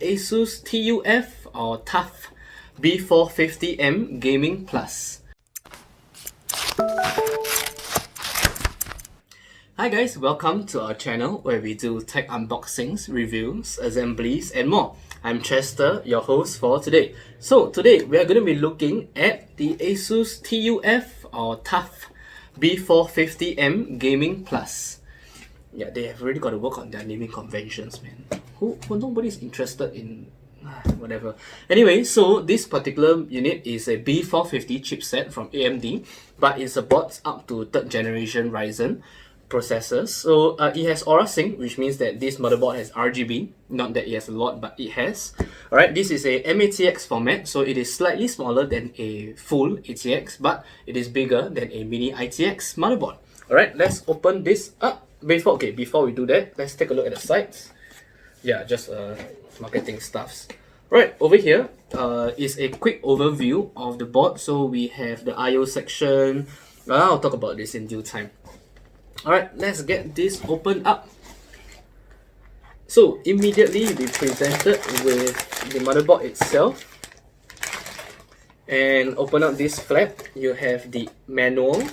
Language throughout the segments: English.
ASUS TUF or TUF B450M Gaming Plus. Hi guys, welcome to our channel where we do tech unboxings, reviews, assemblies and more. I'm Chester, your host for today. So today we are going to be looking at the ASUS TUF or TUF B450M Gaming Plus. Yeah, they have already got to work on their naming conventions, man. Nobody's interested in whatever. Anyway, so this particular unit is a B450 chipset from AMD, but it supports up to 3rd generation Ryzen processors. So it has Aura Sync, which means that this motherboard has RGB. Not that it has a lot, but it has. Alright, this is a MATX format, so it is slightly smaller than a full ATX, but it is bigger than a mini ITX motherboard. Alright, let's open this up. Before we do that, let's take a look at the sides. Yeah, just marketing stuffs. Right, over here is a quick overview of the board. So we have the I/O section. I'll talk about this in due time. Alright, let's get this opened up. So immediately we presented with the motherboard itself. And open up this flap, you have the manual.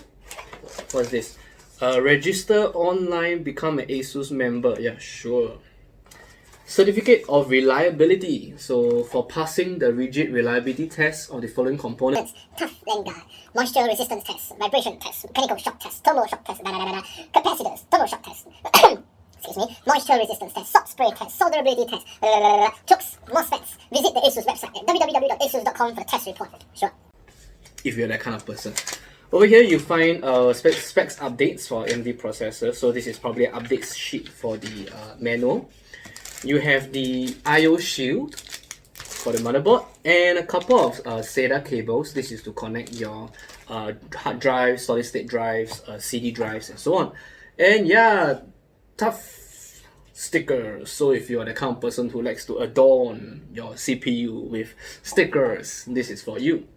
What's this? Register online, become an ASUS member. Yeah, sure. Certificate of reliability. So for passing the rigid reliability test of the following components: TUF land guard, moisture resistance test, vibration test, mechanical shock test, thermal shock test, capacitors, thermal shock test, excuse me, moisture resistance test, salt spray test, solderability test, chokes, MOSFETs. Visit the ASUS website at www.asus.com for the test report. Sure. If you're that kind of person. Over here you find specs updates for AMD processors. So this is probably an updates sheet for the manual. You have the I/O shield for the motherboard and a couple of SATA cables. This is to connect your hard drives, solid state drives, CD drives and so on. And yeah, TUF stickers. So if you are the kind of person who likes to adorn your CPU with stickers, this is for you.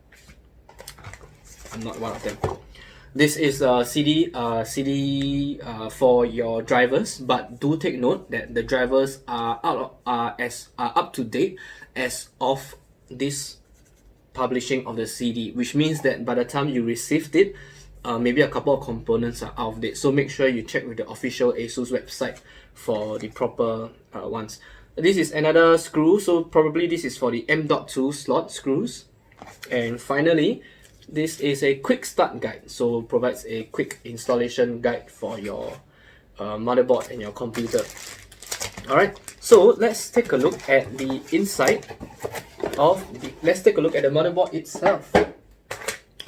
I'm not one of them. This is CD for your drivers, but do take note that the drivers are up to date as of this publishing of the CD, which means that by the time you received it, maybe a couple of components are out of date. So make sure you check with the official ASUS website for the proper ones. This is another screw, so probably this is for the M.2 slot screws. And finally, this is a quick start guide, so provides a quick installation guide for your motherboard and your computer. Alright, so let's take a look at the inside of the, let's take a look at the motherboard itself.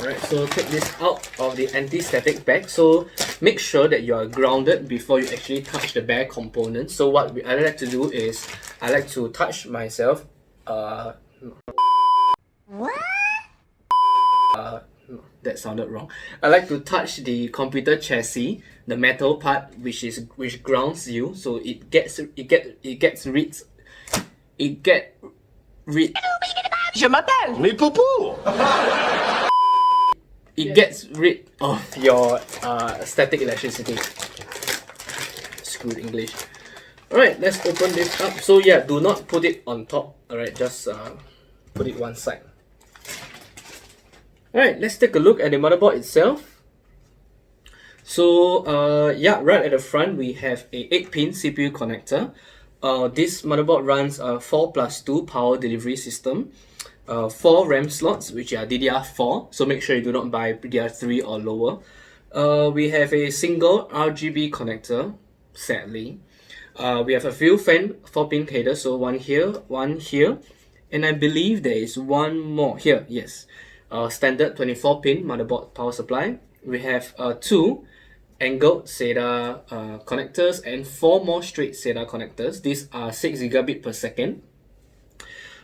Alright, so take this out of the anti-static bag. So make sure that you are grounded before you actually touch the bare components. So what I like to do is, I like to touch myself. That sounded wrong. I like to touch the computer chassis, the metal part, which grounds you, so it gets rid. Je m'appelle mes poupous. It gets rid of your static electricity. Screwed English. Alright, let's open this up. So yeah, do not put it on top. Alright, just put it one side. Alright, let's take a look at the motherboard itself. So yeah, right at the front we have a 8-pin CPU connector. This motherboard runs a 4+2 power delivery system. 4 RAM slots, which are DDR4, so make sure you do not buy DDR3 or lower. We have a single RGB connector, sadly. We have a few fan 4-pin headers, so one here, and I believe there is one more here, yes. Standard 24-pin motherboard power supply. We have 2 angled SATA connectors and 4 more straight SATA connectors. These are 6 gigabit per second.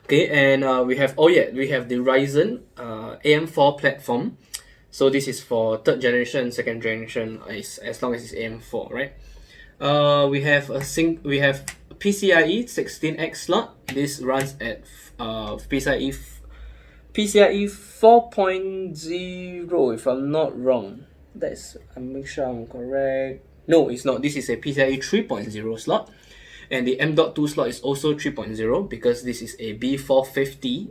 Okay, and we have the Ryzen AM4 platform. So this is for 3rd generation, 2nd generation, as long as it's AM4, right? We have PCIe 16X slot. This runs at PCIe 4.0 if I'm not wrong. I'm make sure I'm correct. No, it's not. This is a PCIe 3.0 slot. And the M.2 slot is also 3.0 because this is a B450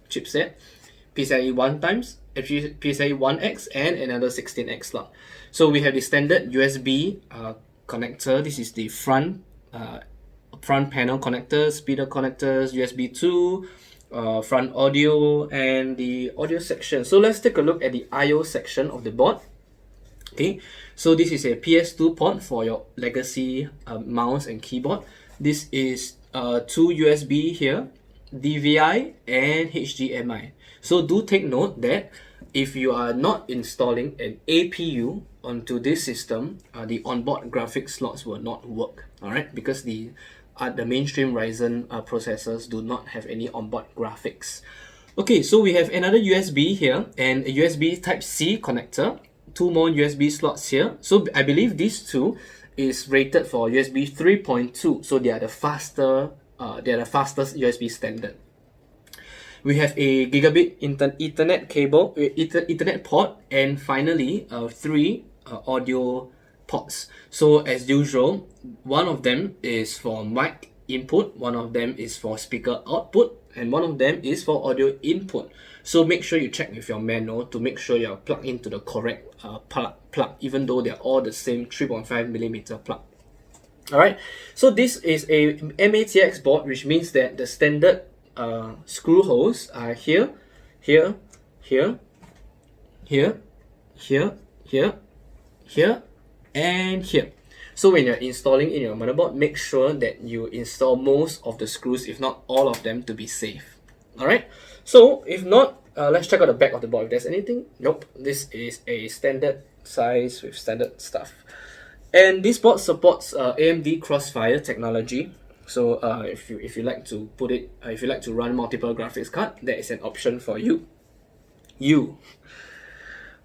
chipset, PCIe 1 times, PCIe 1X, and another 16X slot. So we have the standard USB connector. This is the front panel connectors, speeder connectors, USB 2, front audio, and the audio section. So let's take a look at the I/O section of the board. Okay, so this is a PS2 port for your legacy mouse and keyboard. This is two USB here, DVI and HDMI. So do take note that if you are not installing an APU onto this system, the onboard graphics slots will not work. All right, because the mainstream Ryzen processors do not have any onboard graphics. Okay, so we have another USB here and a USB Type-C connector. Two more USB slots here. So I believe these two is rated for USB 3.2. So they are the fastest USB standard. We have a gigabit Ethernet cable, Ethernet port, and finally 3 audio ports. So as usual, one of them is for mic input, one of them is for speaker output, and one of them is for audio input. So make sure you check with your manual to make sure you're plugged into the correct plug, even though they're all the same 3.5mm plug. Alright, so this is a MATX board, which means that the standard screw holes are here, here, here, here, here, here, here, and here. So when you're installing in your motherboard, make sure that you install most of the screws, if not all of them, to be safe. Alright, so if not, let's check out the back of the board. If there's anything, nope, this is a standard size with standard stuff. And this board supports AMD Crossfire technology. So if you like to put it, if you like to run multiple graphics card, that is an option for you.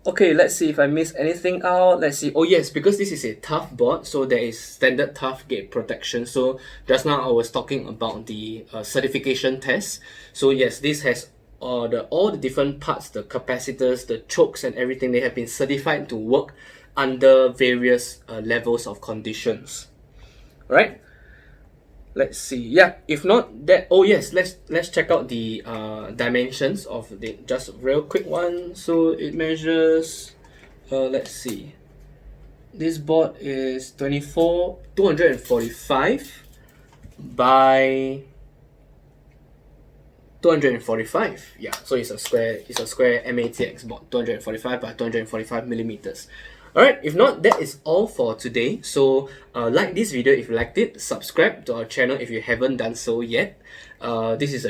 Okay, let's see if I missed anything out. Let's see. Oh yes, because this is a TUF board, so there is standard TUF gate protection. So just now I was talking about the certification test. So yes, this has all the different parts, the capacitors, the chokes, and everything. They have been certified to work under various levels of conditions. Right? Let's see. Yeah, if not that, oh yes, let's check out the dimensions of the, just a real quick one. So it measures, let's see, this board is 245 by 245. Yeah, so it's a square MATX board, 245 by 245 millimeters. Alright, if not, that is all for today. So like this video if you liked it, subscribe to our channel if you haven't done so yet. This is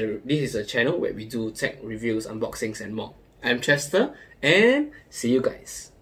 a channel where we do tech reviews, unboxings, and more. I'm Chester, and see you guys.